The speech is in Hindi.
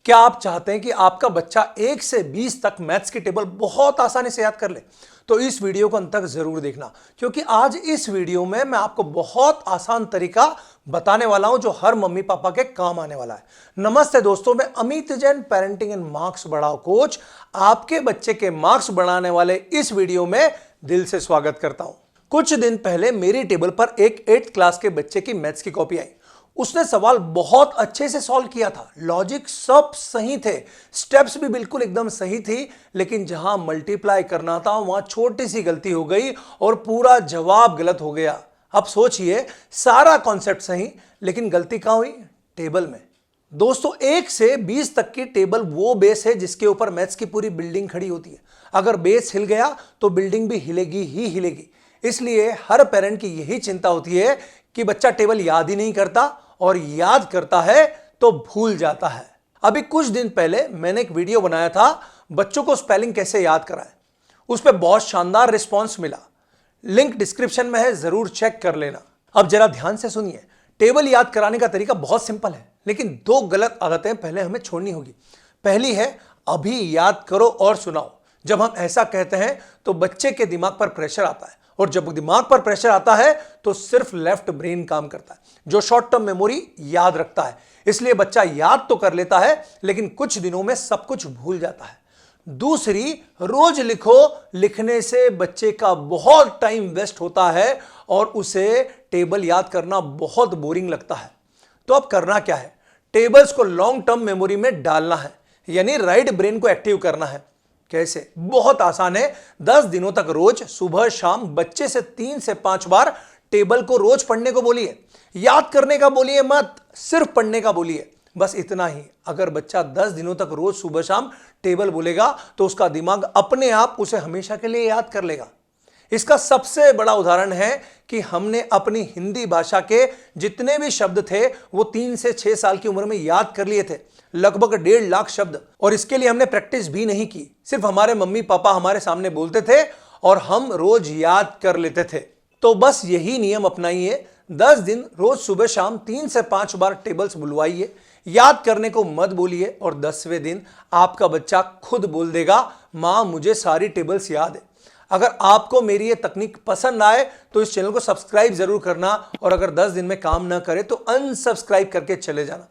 क्या आप चाहते हैं कि आपका बच्चा 1 से 20 तक मैथ्स की टेबल बहुत आसानी से याद कर ले? तो इस वीडियो को अंत तक जरूर देखना, क्योंकि आज इस वीडियो में मैं आपको बहुत आसान तरीका बताने वाला हूं जो हर मम्मी पापा के काम आने वाला है। नमस्ते दोस्तों, मैं Amit Jain, parenting and marks बढ़ाओ कोच, आपके बच्चे के मार्क्स बढ़ाने वाले इस वीडियो में दिल से स्वागत करता हूं। कुछ दिन पहले मेरी टेबल पर एक 8th क्लास के बच्चे की मैथ्स की कॉपी आई। उसने सवाल बहुत अच्छे से सॉल्व किया था, लॉजिक सब सही थे, स्टेप्स भी बिल्कुल एकदम सही थी, लेकिन जहां मल्टीप्लाई करना था वहां छोटी सी गलती हो गई और पूरा जवाब गलत हो गया। अब सोचिए, सारा कॉन्सेप्ट सही, लेकिन गलती कहां हुई? टेबल में। दोस्तों, 1 से 20 तक की टेबल वो बेस है जिसके ऊपर मैथ्स की पूरी बिल्डिंग खड़ी होती है। अगर बेस हिल गया तो बिल्डिंग भी हिलेगी ही हिलेगी। इसलिए हर पेरेंट की यही चिंता होती है कि बच्चा टेबल याद ही नहीं करता, और याद करता है तो भूल जाता है। अभी कुछ दिन पहले मैंने एक वीडियो बनाया था, बच्चों को स्पेलिंग कैसे याद कराएं। उस पर बहुत शानदार रिस्पांस मिला। लिंक डिस्क्रिप्शन में है, जरूर चेक कर लेना। अब जरा ध्यान से सुनिए, टेबल याद कराने का तरीका बहुत सिंपल है, लेकिन 2 गलत आदतें पहले हमें छोड़नी होगी। पहली है, अभी याद करो और सुनाओ। जब हम ऐसा कहते हैं तो बच्चे के दिमाग पर प्रेशर आता है, और जब दिमाग पर प्रेशर आता है तो सिर्फ लेफ्ट ब्रेन काम करता है, जो शॉर्ट टर्म मेमोरी याद रखता है। इसलिए बच्चा याद तो कर लेता है, लेकिन कुछ दिनों में सब कुछ भूल जाता है। दूसरी, रोज लिखो। लिखने से बच्चे का बहुत टाइम वेस्ट होता है और उसे टेबल याद करना बहुत बोरिंग लगता है। तो अब करना क्या है? टेबल्स को लॉन्ग टर्म मेमोरी में डालना है, यानी राइट ब्रेन को एक्टिव करना है। कैसे? बहुत आसान है। 10 दिनों तक रोज सुबह शाम बच्चे से 3 से 5 बार टेबल को रोज पढ़ने को बोलिए। याद करने का बोलिए मत, सिर्फ पढ़ने का बोलिए, बस इतना ही। अगर बच्चा 10 दिनों तक रोज सुबह शाम टेबल बोलेगा तो उसका दिमाग अपने आप उसे हमेशा के लिए याद कर लेगा। इसका सबसे बड़ा उदाहरण है कि हमने अपनी हिंदी भाषा के जितने भी शब्द थे वो 3 से 6 साल की उम्र में याद कर लिए थे, लगभग 1.5 लाख शब्द। और इसके लिए हमने प्रैक्टिस भी नहीं की, सिर्फ हमारे मम्मी पापा हमारे सामने बोलते थे और हम रोज याद कर लेते थे। तो बस यही नियम अपनाइए। 10 दिन रोज सुबह शाम 3 से 5 बार टेबल्स बुलवाइए, याद करने को मत बोलिए, और 10वें दिन आपका बच्चा खुद बोल देगा, मां मुझे सारी टेबल्स याद है। अगर आपको मेरी ये तकनीक पसंद आए तो इस चैनल को सब्सक्राइब जरूर करना, और अगर 10 दिन में काम ना करे तो अनसब्सक्राइब करके चले जाना।